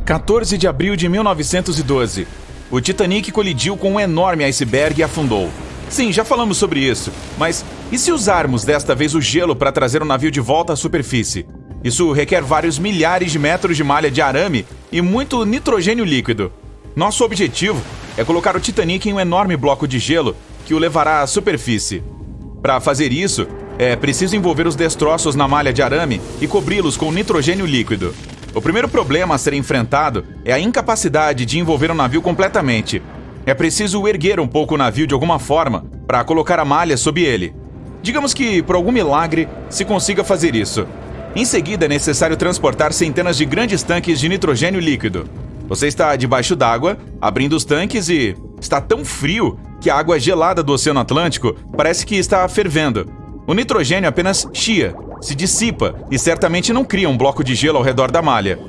14 de abril de 1912. O Titanic colidiu com um enorme iceberg e afundou. Sim, já falamos sobre isso, mas e se usarmos desta vez o gelo para trazer o navio de volta à superfície? Isso requer vários milhares de metros de malha de arame e muito nitrogênio líquido. Nosso objetivo é colocar o Titanic em um enorme bloco de gelo que o levará à superfície. Para fazer isso, é preciso envolver os destroços na malha de arame e cobri-los com nitrogênio líquido. O primeiro problema a ser enfrentado é a incapacidade de envolver o navio completamente. É preciso erguer um pouco o navio de alguma forma para colocar a malha sob ele. Digamos que, por algum milagre, se consiga fazer isso. Em seguida, é necessário transportar centenas de grandes tanques de nitrogênio líquido. Você está debaixo d'água, abrindo os tanques e está tão frio que a água gelada do Oceano Atlântico parece que está fervendo. O nitrogênio apenas chia, se dissipa e certamente não cria um bloco de gelo ao redor da malha.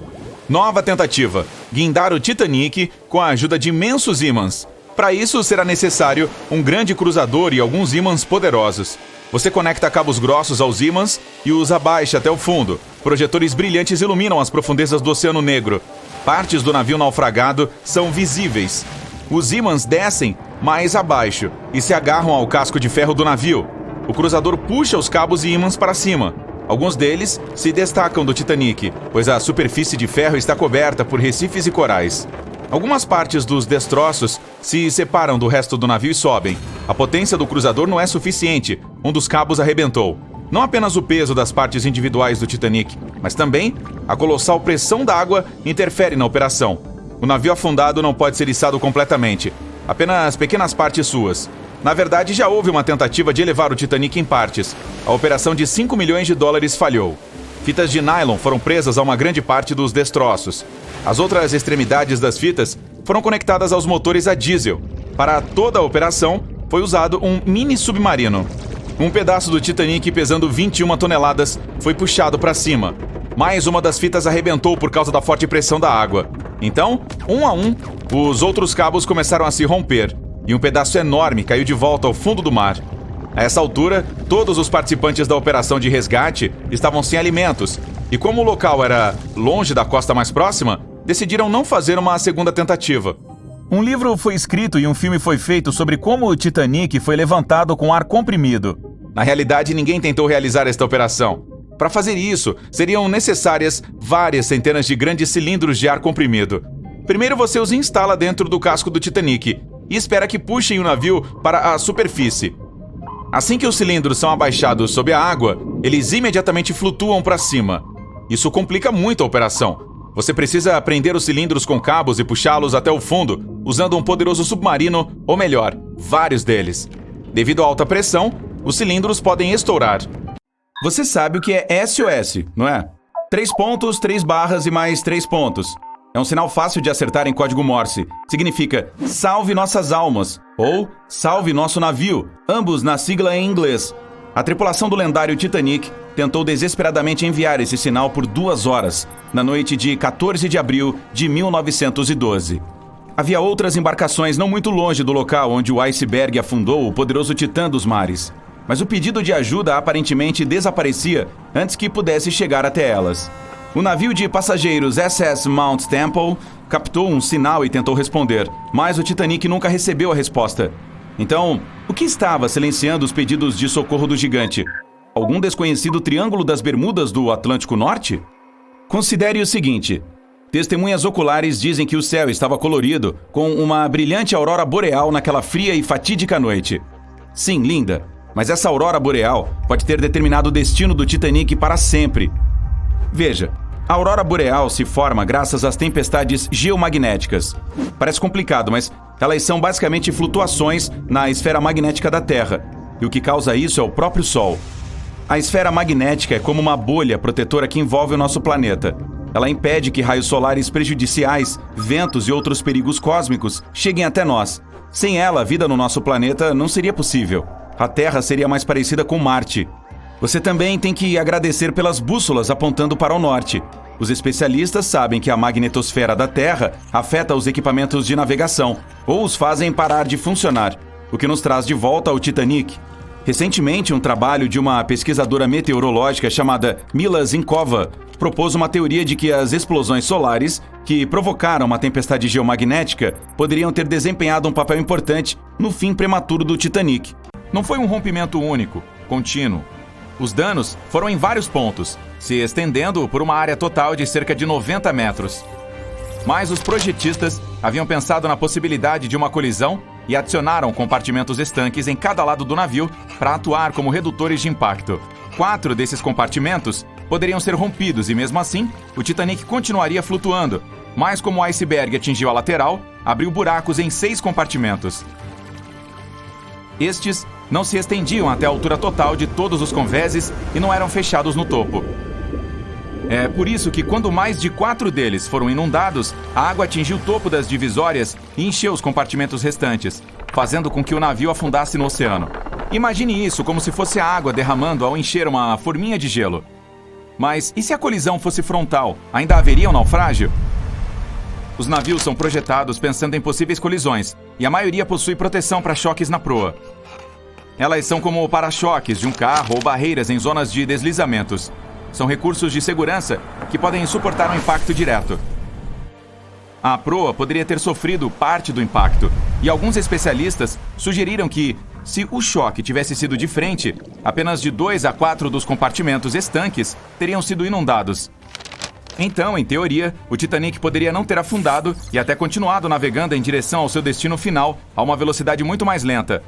Nova tentativa: guindar o Titanic com a ajuda de imensos ímãs. Para isso, será necessário um grande cruzador e alguns ímãs poderosos. Você conecta cabos grossos aos ímãs e os abaixa até o fundo. Projetores brilhantes iluminam as profundezas do Oceano Negro. Partes do navio naufragado são visíveis. Os ímãs descem mais abaixo e se agarram ao casco de ferro do navio. O cruzador puxa os cabos e ímãs para cima. Alguns deles se destacam do Titanic, pois a superfície de ferro está coberta por recifes e corais. Algumas partes dos destroços se separam do resto do navio e sobem. A potência do cruzador não é suficiente. Um dos cabos arrebentou. Não apenas o peso das partes individuais do Titanic, mas também a colossal pressão da água interfere na operação. O navio afundado não pode ser içado completamente. Apenas pequenas partes suas. Na verdade, já houve uma tentativa de elevar o Titanic em partes. A operação de 5 milhões de dólares falhou. Fitas de nylon foram presas a uma grande parte dos destroços. As outras extremidades das fitas foram conectadas aos motores a diesel. Para toda a operação, foi usado um mini submarino. Um pedaço do Titanic pesando 21 toneladas foi puxado para cima. Mais uma das fitas arrebentou por causa da forte pressão da água. Então, um a um, os outros cabos começaram a se romper. E um pedaço enorme caiu de volta ao fundo do mar. A essa altura, todos os participantes da operação de resgate estavam sem alimentos, e como o local era longe da costa mais próxima, decidiram não fazer uma segunda tentativa. Um livro foi escrito e um filme foi feito sobre como o Titanic foi levantado com ar comprimido. Na realidade, ninguém tentou realizar esta operação. Para fazer isso, seriam necessárias várias centenas de grandes cilindros de ar comprimido. Primeiro você os instala dentro do casco do Titanic e espera que puxem o navio para a superfície. Assim que os cilindros são abaixados sob a água, eles imediatamente flutuam para cima. Isso complica muito a operação. Você precisa prender os cilindros com cabos e puxá-los até o fundo, usando um poderoso submarino, ou melhor, vários deles. Devido à alta pressão, os cilindros podem estourar. Você sabe o que é SOS, não é? 3 pontos, 3 barras e mais 3 pontos. É um sinal fácil de acertar em código Morse. Significa salve nossas almas ou salve nosso navio, ambos na sigla em inglês. A tripulação do lendário Titanic tentou desesperadamente enviar esse sinal por 2 horas, na noite de 14 de abril de 1912. Havia outras embarcações não muito longe do local onde o iceberg afundou o poderoso titã dos mares. Mas o pedido de ajuda aparentemente desaparecia antes que pudesse chegar até elas. O navio de passageiros SS Mount Temple captou um sinal e tentou responder, mas o Titanic nunca recebeu a resposta. Então, o que estava silenciando os pedidos de socorro do gigante? Algum desconhecido triângulo das Bermudas do Atlântico Norte? Considere o seguinte: testemunhas oculares dizem que o céu estava colorido com uma brilhante aurora boreal naquela fria e fatídica noite. Sim, linda, mas essa aurora boreal pode ter determinado o destino do Titanic para sempre. Veja, a aurora boreal se forma graças às tempestades geomagnéticas. Parece complicado, mas elas são basicamente flutuações na esfera magnética da Terra, e o que causa isso é o próprio Sol. A esfera magnética é como uma bolha protetora que envolve o nosso planeta. Ela impede que raios solares prejudiciais, ventos e outros perigos cósmicos cheguem até nós. Sem ela, a vida no nosso planeta não seria possível. A Terra seria mais parecida com Marte. Você também tem que agradecer pelas bússolas apontando para o norte. Os especialistas sabem que a magnetosfera da Terra afeta os equipamentos de navegação, ou os fazem parar de funcionar, o que nos traz de volta ao Titanic. Recentemente, um trabalho de uma pesquisadora meteorológica chamada Mila Zinkova propôs uma teoria de que as explosões solares, que provocaram uma tempestade geomagnética, poderiam ter desempenhado um papel importante no fim prematuro do Titanic. Não foi um rompimento único, contínuo. Os danos foram em vários pontos, se estendendo por uma área total de cerca de 90 metros. Mas os projetistas haviam pensado na possibilidade de uma colisão e adicionaram compartimentos estanques em cada lado do navio para atuar como redutores de impacto. 4 desses compartimentos poderiam ser rompidos e, mesmo assim, o Titanic continuaria flutuando, mas como o iceberg atingiu a lateral, abriu buracos em 6 compartimentos. Estes não se estendiam até a altura total de todos os convéses e não eram fechados no topo. É por isso que, quando mais de 4 deles foram inundados, a água atingiu o topo das divisórias e encheu os compartimentos restantes, fazendo com que o navio afundasse no oceano. Imagine isso como se fosse a água derramando ao encher uma forminha de gelo. Mas e se a colisão fosse frontal? Ainda haveria um naufrágio? Os navios são projetados pensando em possíveis colisões, e a maioria possui proteção para choques na proa. Elas são como para-choques de um carro ou barreiras em zonas de deslizamentos. São recursos de segurança que podem suportar um impacto direto. A proa poderia ter sofrido parte do impacto, e alguns especialistas sugeriram que, se o choque tivesse sido de frente, apenas de 2 a 4 dos compartimentos estanques teriam sido inundados. Então, em teoria, o Titanic poderia não ter afundado e até continuado navegando em direção ao seu destino final a uma velocidade muito mais lenta.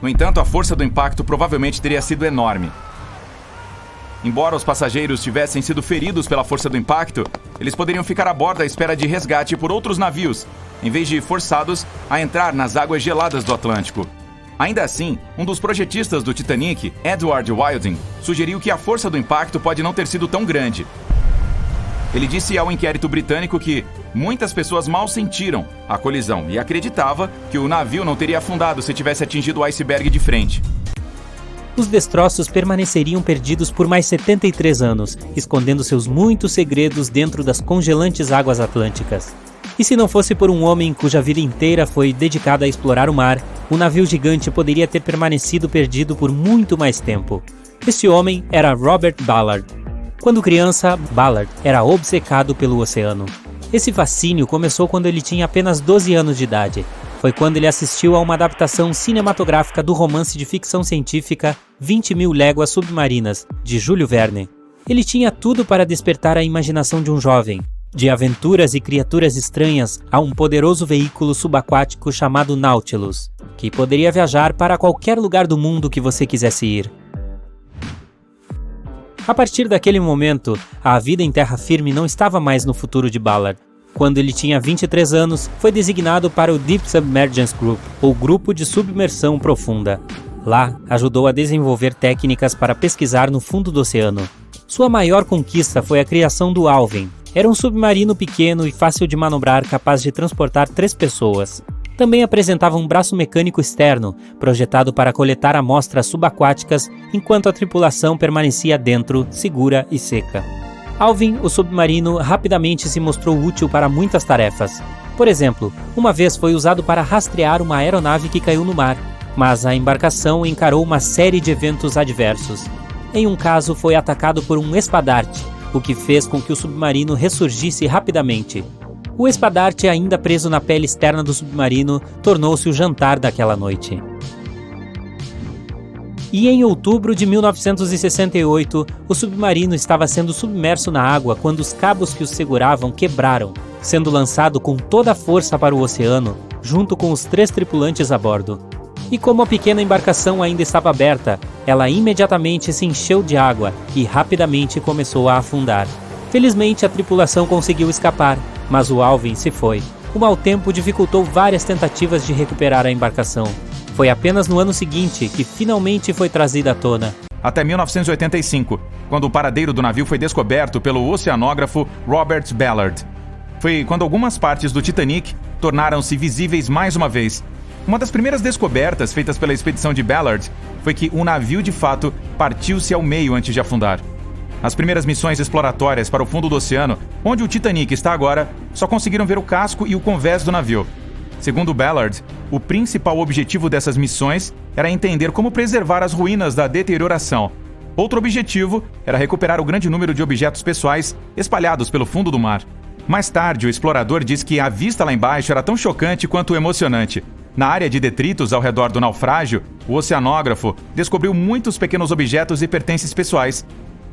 No entanto, a força do impacto provavelmente teria sido enorme. Embora os passageiros tivessem sido feridos pela força do impacto, eles poderiam ficar a bordo à espera de resgate por outros navios, em vez de forçados a entrar nas águas geladas do Atlântico. Ainda assim, um dos projetistas do Titanic, Edward Wilding, sugeriu que a força do impacto pode não ter sido tão grande. Ele disse ao inquérito britânico que muitas pessoas mal sentiram a colisão e acreditava que o navio não teria afundado se tivesse atingido o iceberg de frente. Os destroços permaneceriam perdidos por mais 73 anos, escondendo seus muitos segredos dentro das congelantes águas atlânticas. E se não fosse por um homem cuja vida inteira foi dedicada a explorar o mar, o navio gigante poderia ter permanecido perdido por muito mais tempo. Esse homem era Robert Ballard. Quando criança, Ballard era obcecado pelo oceano. Esse fascínio começou quando ele tinha apenas 12 anos de idade. Foi quando ele assistiu a uma adaptação cinematográfica do romance de ficção científica 20.000 Léguas Submarinas, de Júlio Verne. Ele tinha tudo para despertar a imaginação de um jovem. De aventuras e criaturas estranhas a um poderoso veículo subaquático chamado Nautilus, que poderia viajar para qualquer lugar do mundo que você quisesse ir. A partir daquele momento, a vida em terra firme não estava mais no futuro de Ballard. Quando ele tinha 23 anos, foi designado para o Deep Submergence Group, ou Grupo de Submersão Profunda. Lá, ajudou a desenvolver técnicas para pesquisar no fundo do oceano. Sua maior conquista foi a criação do Alvin. Era um submarino pequeno e fácil de manobrar, capaz de transportar 3 pessoas. Também apresentava um braço mecânico externo, projetado para coletar amostras subaquáticas enquanto a tripulação permanecia dentro, segura e seca. Alvin, o submarino, rapidamente se mostrou útil para muitas tarefas. Por exemplo, uma vez foi usado para rastrear uma aeronave que caiu no mar, mas a embarcação encarou uma série de eventos adversos. Em um caso, foi atacado por um espadarte, o que fez com que o submarino ressurgisse rapidamente. O espadarte, ainda preso na pele externa do submarino, tornou-se o jantar daquela noite. E em outubro de 1968, o submarino estava sendo submerso na água quando os cabos que o seguravam quebraram, sendo lançado com toda a força para o oceano, junto com os 3 tripulantes a bordo. E como a pequena embarcação ainda estava aberta, ela imediatamente se encheu de água e rapidamente começou a afundar. Felizmente, a tripulação conseguiu escapar, mas o Alvin se foi. O mau tempo dificultou várias tentativas de recuperar a embarcação. Foi apenas no ano seguinte que finalmente foi trazida à tona. Até 1985, quando o paradeiro do navio foi descoberto pelo oceanógrafo Robert Ballard. Foi quando algumas partes do Titanic tornaram-se visíveis mais uma vez. Uma das primeiras descobertas feitas pela expedição de Ballard foi que o navio de fato partiu-se ao meio antes de afundar. As primeiras missões exploratórias para o fundo do oceano, onde o Titanic está agora, só conseguiram ver o casco e o convés do navio. Segundo Ballard, o principal objetivo dessas missões era entender como preservar as ruínas da deterioração. Outro objetivo era recuperar o grande número de objetos pessoais espalhados pelo fundo do mar. Mais tarde, o explorador diz que a vista lá embaixo era tão chocante quanto emocionante. Na área de detritos ao redor do naufrágio, o oceanógrafo descobriu muitos pequenos objetos e pertences pessoais,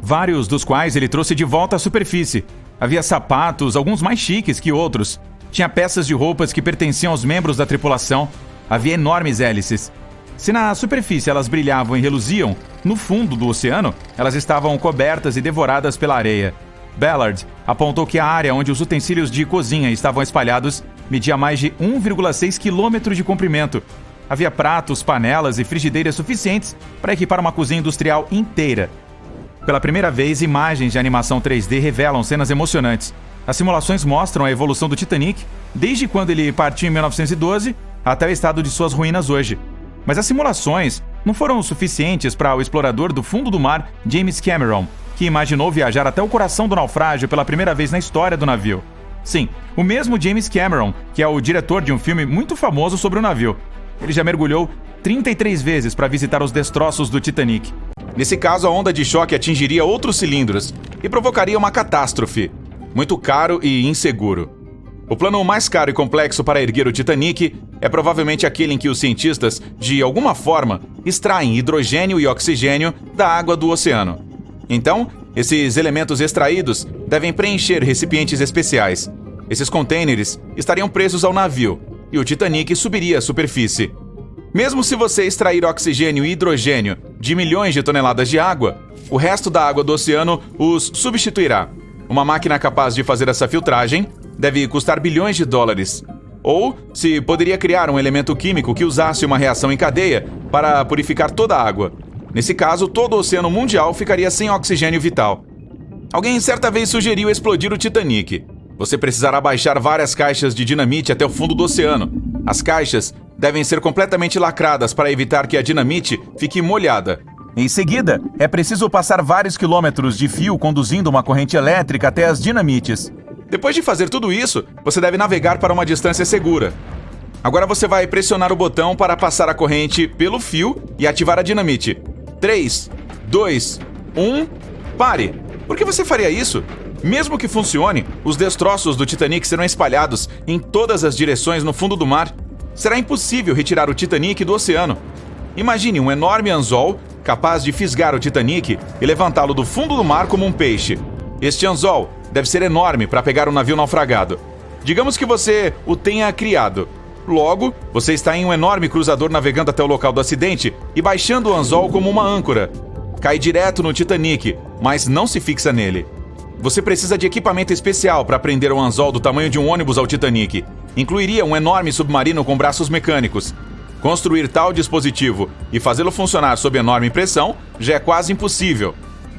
vários dos quais ele trouxe de volta à superfície. Havia sapatos, alguns mais chiques que outros. Tinha peças de roupas que pertenciam aos membros da tripulação. Havia enormes hélices. Se na superfície elas brilhavam e reluziam, no fundo do oceano, elas estavam cobertas e devoradas pela areia. Ballard apontou que a área onde os utensílios de cozinha estavam espalhados media mais de 1,6 quilômetros de comprimento. Havia pratos, panelas e frigideiras suficientes para equipar uma cozinha industrial inteira. Pela primeira vez, imagens de animação 3D revelam cenas emocionantes. As simulações mostram a evolução do Titanic desde quando ele partiu em 1912 até o estado de suas ruínas hoje. Mas as simulações não foram suficientes para o explorador do fundo do mar, James Cameron, que imaginou viajar até o coração do naufrágio pela primeira vez na história do navio. Sim, o mesmo James Cameron, que é o diretor de um filme muito famoso sobre o navio. Ele já mergulhou 33 vezes para visitar os destroços do Titanic. Nesse caso, a onda de choque atingiria outros cilindros e provocaria uma catástrofe. Muito caro e inseguro. O plano mais caro e complexo para erguer o Titanic é provavelmente aquele em que os cientistas, de alguma forma, extraem hidrogênio e oxigênio da água do oceano. Então, esses elementos extraídos devem preencher recipientes especiais. Esses contêineres estariam presos ao navio e o Titanic subiria à superfície. Mesmo se você extrair oxigênio e hidrogênio de milhões de toneladas de água, o resto da água do oceano os substituirá. Uma máquina capaz de fazer essa filtragem deve custar bilhões de dólares. Ou se poderia criar um elemento químico que usasse uma reação em cadeia para purificar toda a água. Nesse caso, todo o oceano mundial ficaria sem oxigênio vital. Alguém certa vez sugeriu explodir o Titanic. Você precisará baixar várias caixas de dinamite até o fundo do oceano. As caixas devem ser completamente lacradas para evitar que a dinamite fique molhada. Em seguida, é preciso passar vários quilômetros de fio conduzindo uma corrente elétrica até as dinamites. Depois de fazer tudo isso, você deve navegar para uma distância segura. Agora você vai pressionar o botão para passar a corrente pelo fio e ativar a dinamite. 3, 2, 1, pare! Por que você faria isso? Mesmo que funcione, os destroços do Titanic serão espalhados em todas as direções no fundo do mar. Será impossível retirar o Titanic do oceano. Imagine um enorme anzol capaz de fisgar o Titanic e levantá-lo do fundo do mar como um peixe. Este anzol deve ser enorme para pegar um navio naufragado. Digamos que você o tenha criado. Logo, você está em um enorme cruzador navegando até o local do acidente e baixando o anzol como uma âncora. Cai direto no Titanic, mas não se fixa nele. Você precisa de equipamento especial para prender o anzol do tamanho de um ônibus ao Titanic. Incluiria um enorme submarino com braços mecânicos. Construir tal dispositivo e fazê-lo funcionar sob enorme pressão já é quase impossível.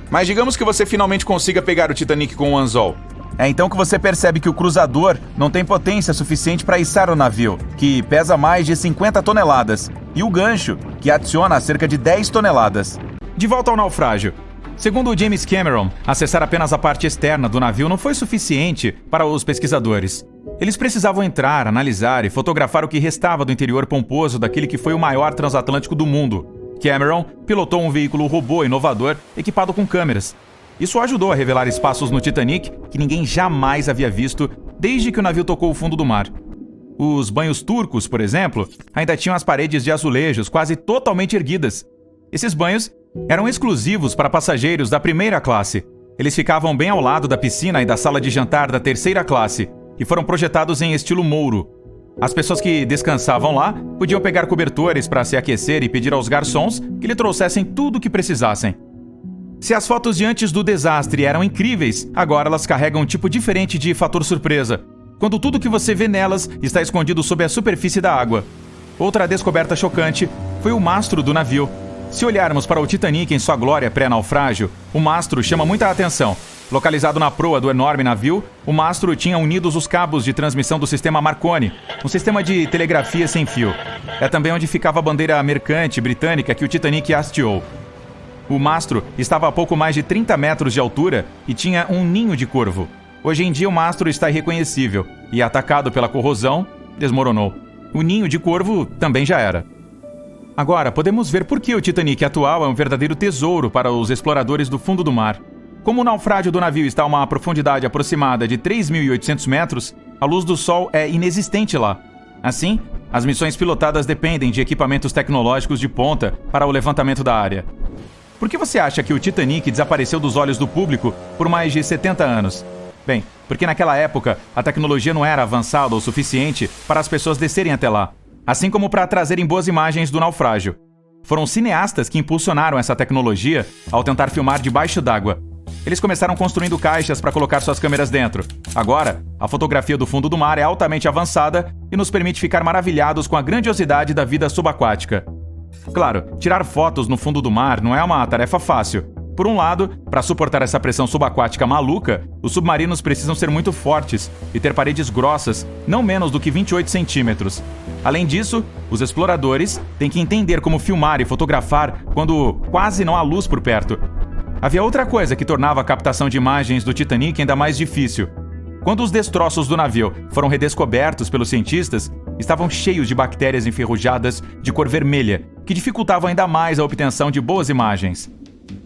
Mas digamos que você finalmente consiga pegar o Titanic com o anzol. É então que você percebe que o cruzador não tem potência suficiente para içar o navio, que pesa mais de 50 toneladas, e o gancho, que adiciona cerca de 10 toneladas. De volta ao naufrágio. Segundo James Cameron, acessar apenas a parte externa do navio não foi suficiente para os pesquisadores. Eles precisavam entrar, analisar e fotografar o que restava do interior pomposo daquele que foi o maior transatlântico do mundo. Cameron pilotou um veículo robô inovador equipado com câmeras. Isso ajudou a revelar espaços no Titanic que ninguém jamais havia visto desde que o navio tocou o fundo do mar. Os banhos turcos, por exemplo, ainda tinham as paredes de azulejos quase totalmente erguidas. Esses banhos eram exclusivos para passageiros da primeira classe. Eles ficavam bem ao lado da piscina e da sala de jantar da terceira classe e foram projetados em estilo mouro. As pessoas que descansavam lá podiam pegar cobertores para se aquecer e pedir aos garçons que lhe trouxessem tudo o que precisassem. Se as fotos de antes do desastre eram incríveis, agora elas carregam um tipo diferente de fator surpresa, quando tudo que você vê nelas está escondido sob a superfície da água. Outra descoberta chocante foi o mastro do navio. Se olharmos para o Titanic em sua glória pré-naufrágio, o mastro chama muita atenção. Localizado na proa do enorme navio, o mastro tinha unidos os cabos de transmissão do sistema Marconi, um sistema de telegrafia sem fio. É também onde ficava a bandeira mercante britânica que o Titanic hasteou. O mastro estava a pouco mais de 30 metros de altura e tinha um ninho de corvo. Hoje em dia o mastro está irreconhecível e, atacado pela corrosão, desmoronou. O ninho de corvo também já era. Agora, podemos ver por que o Titanic atual é um verdadeiro tesouro para os exploradores do fundo do mar. Como o naufrágio do navio está a uma profundidade aproximada de 3.800 metros, a luz do sol é inexistente lá. Assim, as missões pilotadas dependem de equipamentos tecnológicos de ponta para o levantamento da área. Por que você acha que o Titanic desapareceu dos olhos do público por mais de 70 anos? Bem, porque naquela época a tecnologia não era avançada o suficiente para as pessoas descerem até lá, assim como para trazerem boas imagens do naufrágio. Foram cineastas que impulsionaram essa tecnologia ao tentar filmar debaixo d'água. Eles começaram construindo caixas para colocar suas câmeras dentro. Agora, a fotografia do fundo do mar é altamente avançada e nos permite ficar maravilhados com a grandiosidade da vida subaquática. Claro, tirar fotos no fundo do mar não é uma tarefa fácil. Por um lado, para suportar essa pressão subaquática maluca, os submarinos precisam ser muito fortes e ter paredes grossas, não menos do que 28 centímetros. Além disso, os exploradores têm que entender como filmar e fotografar quando quase não há luz por perto. Havia outra coisa que tornava a captação de imagens do Titanic ainda mais difícil. Quando os destroços do navio foram redescobertos pelos cientistas, estavam cheios de bactérias enferrujadas de cor vermelha, que dificultavam ainda mais a obtenção de boas imagens.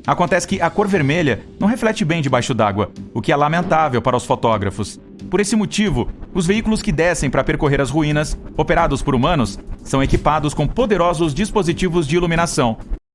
Acontece que a cor vermelha não reflete bem debaixo d'água, o que é lamentável para os fotógrafos. Por esse motivo, os veículos que descem para percorrer as ruínas, operados por humanos, são equipados com poderosos dispositivos de iluminação,